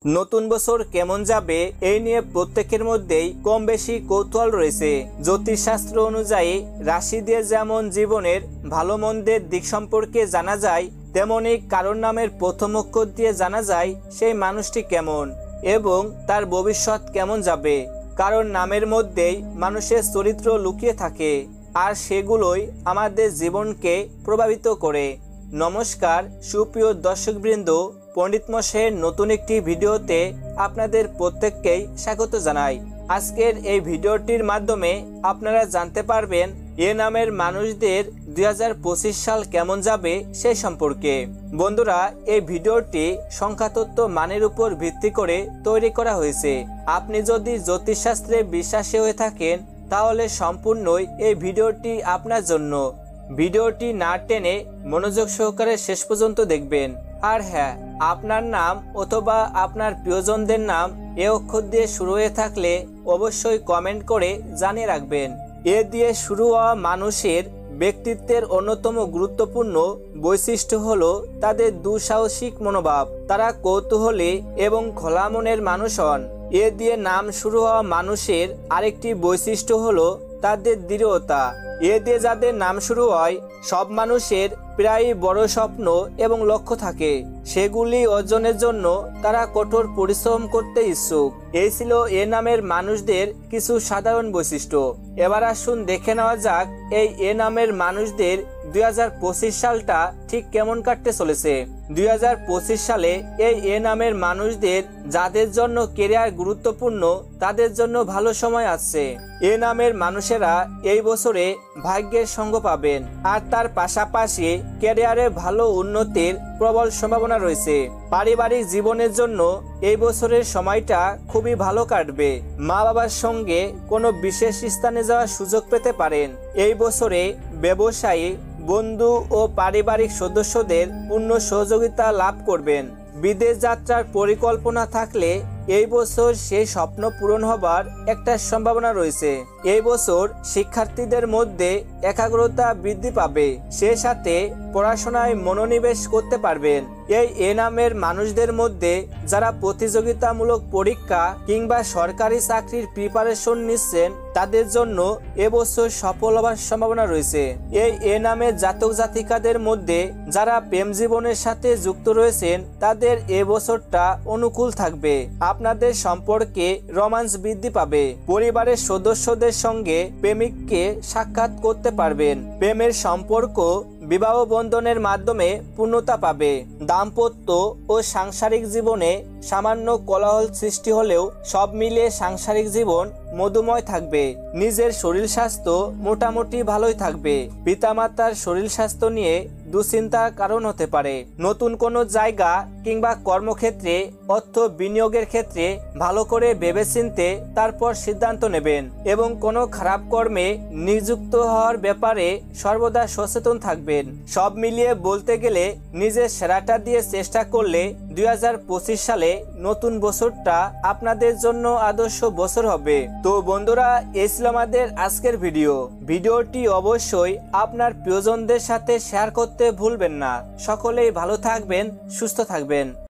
নতুন বছর কেমন যাবে এই নিয়ে প্রত্যেকের মধ্যেই কম বেশি কৌতূহল রয়েছে। জ্যোতিষশাস্ত্র অনুযায়ী রাশি দিয়ে যেমন জীবনের ভালো মন্দের দিক সম্পর্কে জানা যায়, তেমনি কারোর নামের প্রথম অক্ষর দিয়ে জানা যায় সেই মানুষটি কেমন এবং তার ভবিষ্যৎ কেমন যাবে। কারণ নামের মধ্যেই মানুষের চরিত্র লুকিয়ে থাকে, আর সেগুলোই আমাদের জীবনকে প্রভাবিত করে। নমস্কার সুপ্রিয় দর্শকবৃন্দ, পণ্ডিত মশাইয়ের নতুন একটি ভিডিওতে আপনাদের প্রত্যেককেই স্বাগত জানাই। আজকের এই ভিডিওটির মাধ্যমে আপনারা জানতে পারবেন এ নামের মানুষদের 2025 সাল কেমন যাবে সেই সম্পর্কে। বন্ধুরা, এই ভিডিওটি সংখ্যাতত্ত্ব মানের উপর ভিত্তি করে তৈরি করা হয়েছে। আপনি যদি জ্যোতিষশাস্ত্রে বিশ্বাসী হয়ে থাকেন তাহলে সম্পূর্ণই এই ভিডিওটি আপনার জন্য। ভিডিওটি না টেনে মনোযোগ সহকারে শেষ পর্যন্ত দেখবেন। আর হ্যাঁ, আপনার নাম অথবা আপনার প্রিয়জনদের নাম এ অক্ষর দিয়ে শুরু হয়ে থাকলে অবশ্যই কমেন্ট করে জানিয়ে রাখবেন। এ দিয়ে শুরু হওয়া মানুষের ব্যক্তিত্বের অন্যতম গুরুত্বপূর্ণ বৈশিষ্ট্য হলো তাদের দুঃসাহসিক মনোভাব। তারা কৌতূহলী এবং খোলা মনের মানুষ হন। এ দিয়ে নাম শুরু হওয়া মানুষের আরেকটি বৈশিষ্ট্য হলো তাদের দৃঢ়তা। এ দিয়ে যাদের নাম শুরু হয় সব মানুষের প্রায় বড় স্বপ্ন এবং লক্ষ্য থাকে, সেগুলি অর্জনের জন্য তারা কঠোর পরিশ্রম করতে ইচ্ছুক। এই ছিল এ নামের মানুষদের কিছু সাধারণ বৈশিষ্ট্য। এবার আসুন দেখে নেওয়া যাক এই এ নামের মানুষদের 2025 সালটা ঠিক কেমন কাটতে চলেছে। 2025 সালে এই এ নামের মানুষদের যাদের জন্য কেরিয়ার গুরুত্বপূর্ণ তাদের জন্য ভালো সময় আসছে। এ নামের মানুষেরা এই বছরে ভাগ্যের সঙ্গ পাবেন, আর তার পাশাপাশি ক্যারিয়ারে ভালো উন্নতির প্রবল সম্ভাবনা রয়েছে। পারিবারিক জীবনের জন্য এই বছরের সময়টা খুবই ভালো কাটবে। মা বাবার সঙ্গে কোনো বিশেষ স্থানে যাওয়ার সুযোগ পেতে পারেন। এই বছরে ব্যবসায়ী, বন্ধু ও পারিবারিক সদস্যদের পূর্ণ সহযোগিতা লাভ করবেন। বিদেশ যাত্রার পরিকল্পনা থাকলে এই বছর সেই স্বপ্ন পূরণ হবার একটা সম্ভাবনা রয়েছে। এই বছর শিক্ষার্থীদের মধ্যে একাগ্রতা বৃদ্ধি পাবে, সে সাথে পড়াশোনায় মনোনিবেশ করতে পারবেন। এই এ নামের মানুষদের মধ্যে যারা প্রতিযোগিতামূলক পরীক্ষা কিংবা সরকারি চাকরির প্রিপারেশন নিচ্ছেন তাদের জন্য এবছর সফল হবার সম্ভাবনা রয়েছে। এই এ নামের জাতক জাতিকাদের মধ্যে যারা প্রেম জীবনের সাথে যুক্ত রয়েছেন তাদের এ বছরটা অনুকূল থাকবে। আপনাদের সম্পর্কে রোমান্স বৃদ্ধি পাবে। পরিবারের সদস্যদের সঙ্গে প্রেমিককে সাক্ষাৎ করতে পারবেন। প্রেমের সম্পর্ক বিবাহ বন্ধনের মাধ্যমে পূর্ণতা পাবে। দাম্পত্য ও সাংসারিক জীবনে সামান্য কোলাহল সৃষ্টি হলেও সব মিলিয়ে সাংসারিক জীবন মধুময় থাকবে। নিজের শরীর স্বাস্থ্য মোটামুটি ভালোই থাকবে। পিতামাতার শরীর স্বাস্থ্য নিয়ে দুশ্চিন্তার কারণ হতে পারে। নতুন কোনো জায়গা কিংবা কর্মক্ষেত্রে অর্থ বিনিয়োগের ক্ষেত্রে ভালো করে ভেবেচিন্তে তারপর সিদ্ধান্ত নেবেন এবং কোনো খারাপ কর্মে নিযুক্ত হওয়ার ব্যাপারে সর্বদা সচেতন থাকবেন। সব মিলিয়ে বলতে গেলে নিজের সেরাটা দিয়ে চেষ্টা করলে 2025 সালে নতুন বছরটা আপনাদের জন্য আদর্শ বছর হবে। তো বন্ধুরা, এই ছিল আমাদের আজকের ভিডিওটি অবশ্যই আপনার প্রিয়জনদের সাথে শেয়ার করতে ভুলবেন না। সকলেই ভালো থাকবেন, সুস্থ থাকবেন।